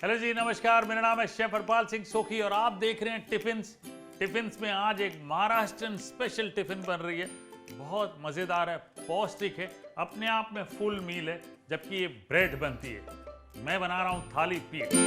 Hello जी, नमस्कार। मेरा नाम है शेफ हरपाल सिंह सोखी और आप देख रहे हैं टिफिन्स में आज एक महाराष्ट्रन स्पेशल टिफिन बन रही है। बहुत मज़ेदार है, पौष्टिक है, अपने आप में फुल मील है, जबकि ये ब्रेड बनती है। मैं बना रहा हूँ थाली पीठ।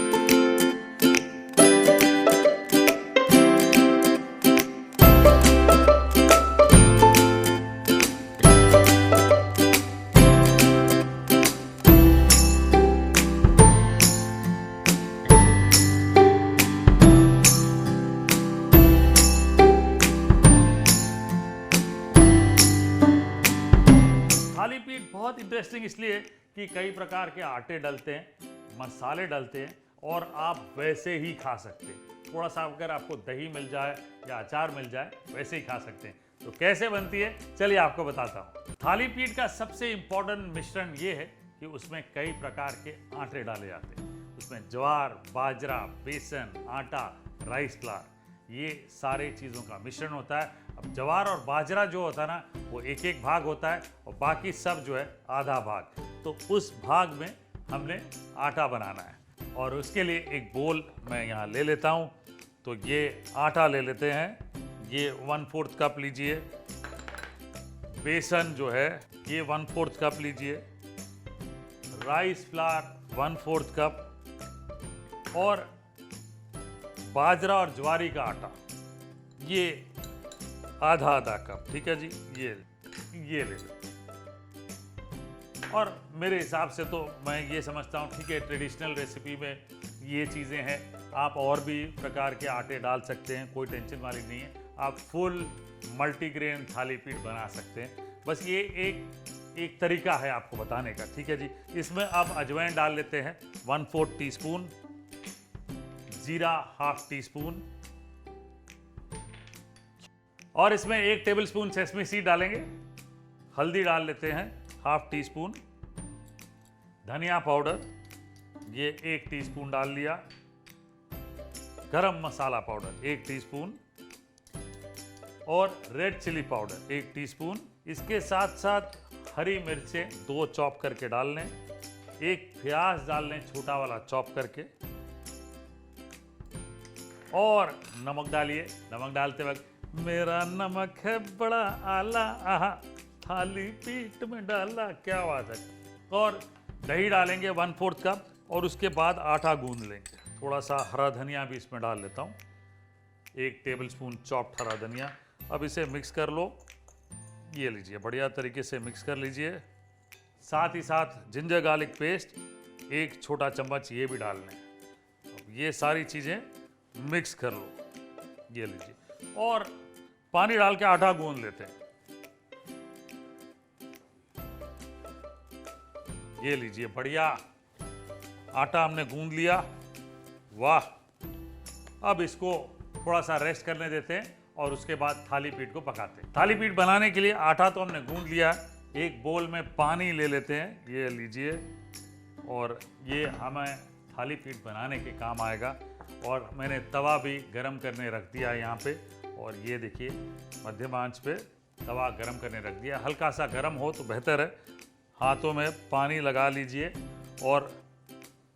थाली पीठ बहुत इंटरेस्टिंग इसलिए कि कई प्रकार के आटे डलते हैं, मसाले डलते हैं और आप वैसे ही खा सकते हैं। थोड़ा सा अगर आपको दही मिल जाए या अचार मिल जाए वैसे ही खा सकते हैं। तो कैसे बनती है चलिए आपको बताता हूँ। थाली पीठ का सबसे इम्पोर्टेंट मिश्रण ये है कि उसमें कई प्रकार के आटे डाले जाते हैं। उसमें ज्वार, बाजरा, बेसन, आटा, राइस फ्लावर, ये सारे चीज़ों का मिश्रण होता है। अब ज्वार और बाजरा जो होता है ना, वो एक एक भाग होता है और बाकी सब जो है आधा भाग। तो उस भाग में हमने आटा बनाना है और उसके लिए एक बोल मैं यहाँ ले लेता हूँ। तो ये आटा ले लेते हैं, ये 1/4 कप लीजिए। बेसन जो है ये 1/4 कप लीजिए। राइस फ्लावर 1/4 कप और बाजरा और ज्वारी का आटा ये आधा कप। ठीक है जी, ये ले लो। और मेरे हिसाब से तो मैं ये समझता हूँ, ठीक है, ट्रेडिशनल रेसिपी में ये चीज़ें हैं। आप और भी प्रकार के आटे डाल सकते हैं, कोई टेंशन वाली नहीं है। आप फुल मल्टीग्रेन थाली पीठ बना सकते हैं। बस ये एक तरीका है आपको बताने का। ठीक है जी, इसमें अब अजवाइन डाल लेते हैं 1/4 टीस्पून, जीरा 1/2 टीस्पून और इसमें 1 टेबलस्पून सेसमी सीड डालेंगे। हल्दी डाल लेते हैं 1/2 टीस्पून। धनिया पाउडर ये 1 टीस्पून डाल लिया। गरम मसाला पाउडर 1 टीस्पून और रेड चिली पाउडर 1 टीस्पून। इसके साथ साथ हरी मिर्चें 2 चॉप करके डाल लें। 1 प्याज डाल लें छोटा वाला चॉप करके और नमक डालिए। नमक डालते वक्त मेरा नमक है बड़ा आला, आहा थाली पीठ में डाला, क्या बात है। और दही डालेंगे 1/4 कप और उसके बाद आटा गूंद लेंगे। थोड़ा सा हरा धनिया भी इसमें डाल लेता हूँ, 1 टेबलस्पून चॉप्ड हरा धनिया। अब इसे मिक्स कर लो। ये लीजिए, बढ़िया तरीके से मिक्स कर लीजिए। साथ ही साथ जिंजर गार्लिक पेस्ट 1 छोटा चम्मच ये भी डाल लें। अब ये सारी चीज़ें मिक्स कर लो। ये लीजिए और पानी डाल के आटा गूंद लेते हैं। ये लीजिए, बढ़िया आटा हमने गूंद लिया। वाह! अब इसको थोड़ा सा रेस्ट करने देते हैं और उसके बाद थाली पीठ को पकाते हैं। थाली पीठ बनाने के लिए आटा तो हमने गूंद लिया है। एक बोल में पानी ले लेते हैं, ये लीजिए, और ये हमें थाली पीठ बनाने के काम आएगा। और मैंने तवा भी गरम करने रख दिया है यहाँ पे, और ये देखिए मध्यम आंच पे तवा गरम करने रख दिया। हल्का सा गरम हो तो बेहतर है। हाथों में पानी लगा लीजिए। और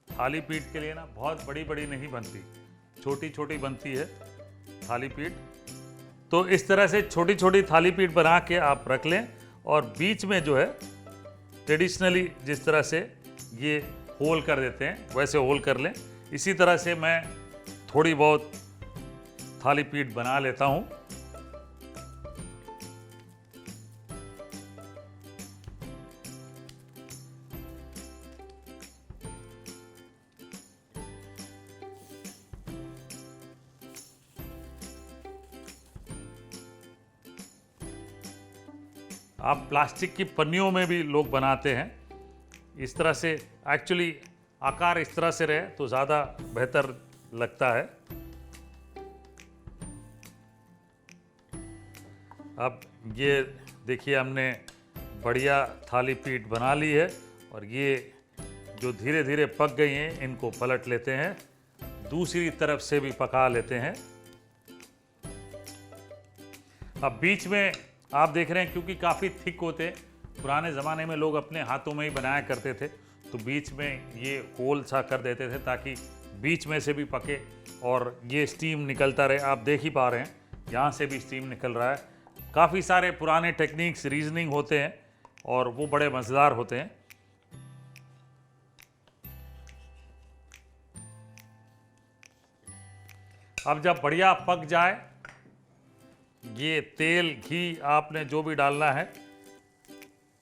थाली पीठ के लिए ना बहुत बड़ी बड़ी नहीं बनती, छोटी छोटी बनती है थाली पीठ। तो इस तरह से छोटी छोटी थाली पीठ बना के आप रख लें और बीच में जो है ट्रेडिशनली जिस तरह से ये होल कर देते हैं वैसे होल कर लें। इसी तरह से मैं थोड़ी बहुत थाली पीठ बना लेता हूं। आप प्लास्टिक की पन्नियों में भी लोग बनाते हैं। इस तरह से एक्चुअली आकार इस तरह से रहे तो ज़्यादा बेहतर लगता है। अब ये देखिए, हमने बढ़िया थाली पीठ बना ली है और ये जो धीरे धीरे पक गई हैं इनको पलट लेते हैं। दूसरी तरफ से भी पका लेते हैं। अब बीच में आप देख रहे हैं, क्योंकि काफ़ी थिक होते हैं, पुराने ज़माने में लोग अपने हाथों में ही बनाया करते थे, तो बीच में ये होल सा कर देते थे ताकि बीच में से भी पके और ये स्टीम निकलता रहे। आप देख ही पा रहे हैं, यहाँ से भी स्टीम निकल रहा है। काफ़ी सारे पुराने टेक्निक्स, रीजनिंग होते हैं और वो बड़े मज़ेदार होते हैं। अब जब बढ़िया पक जाए, ये तेल घी आपने जो भी डालना है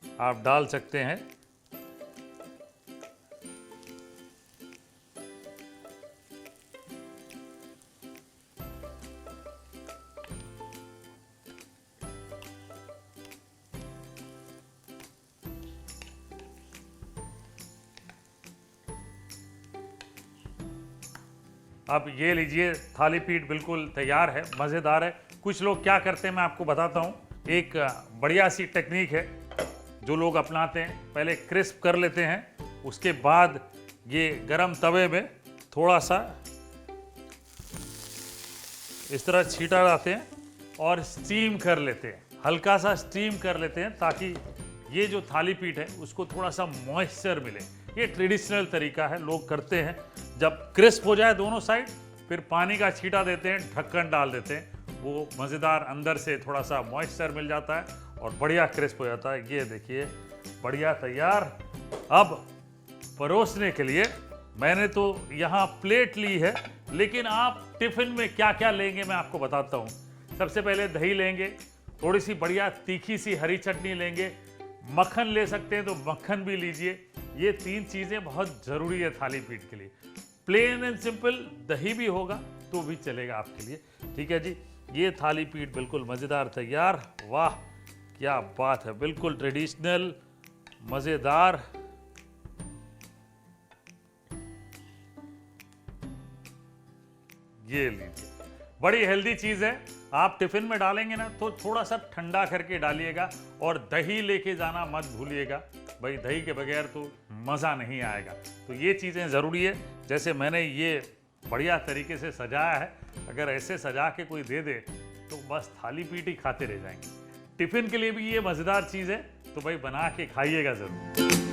आप डाल सकते हैं। अब ये लीजिए, थाली पीठ बिल्कुल तैयार है, मज़ेदार है। कुछ लोग क्या करते हैं मैं आपको बताता हूँ। एक बढ़िया सी टेक्निक है जो लोग अपनाते हैं। पहले क्रिस्प कर लेते हैं, उसके बाद ये गरम तवे में थोड़ा सा इस तरह छींटा लाते हैं और स्टीम कर लेते हैं, हल्का सा स्टीम कर लेते हैं ताकि ये जो थाली पीठ है उसको थोड़ा सा मॉइस्चर मिले। ये ट्रेडिशनल तरीका है, लोग करते हैं। जब क्रिस्प हो जाए दोनों साइड, फिर पानी का छींटा देते हैं, ढक्कन डाल देते हैं, वो मज़ेदार अंदर से थोड़ा सा मॉइस्चर मिल जाता है और बढ़िया क्रिस्प हो जाता है। ये देखिए बढ़िया तैयार। अब परोसने के लिए मैंने तो यहाँ प्लेट ली है, लेकिन आप टिफ़िन में क्या क्या लेंगे मैं आपको बताता हूँ। सबसे पहले दही लेंगे, थोड़ी सी बढ़िया तीखी सी हरी चटनी लेंगे, मक्खन ले सकते हैं तो मक्खन भी लीजिए। ये 3 चीज़ें बहुत ज़रूरी है थाली पीठ के लिए। प्लेन एंड सिंपल दही भी होगा तो भी चलेगा आपके लिए। ठीक है जी, ये थाली पीठ बिल्कुल मज़ेदार तैयार। वाह क्या बात है, बिल्कुल ट्रेडिशनल, मज़ेदार। ये लीजिए, बड़ी हेल्दी चीज़ है। आप टिफ़िन में डालेंगे ना तो थोड़ा सा ठंडा करके डालिएगा और दही लेके जाना मत भूलिएगा भाई, दही के बगैर तो मज़ा नहीं आएगा। तो ये चीज़ें ज़रूरी है। जैसे मैंने ये बढ़िया तरीके से सजाया है, अगर ऐसे सजा के कोई दे दे तो बस थाली पीठ ही खाते रह जाएंगे। टिफ़िन के लिए भी ये मज़ेदार चीज़ है, तो भाई बना के खाइएगा ज़रूर।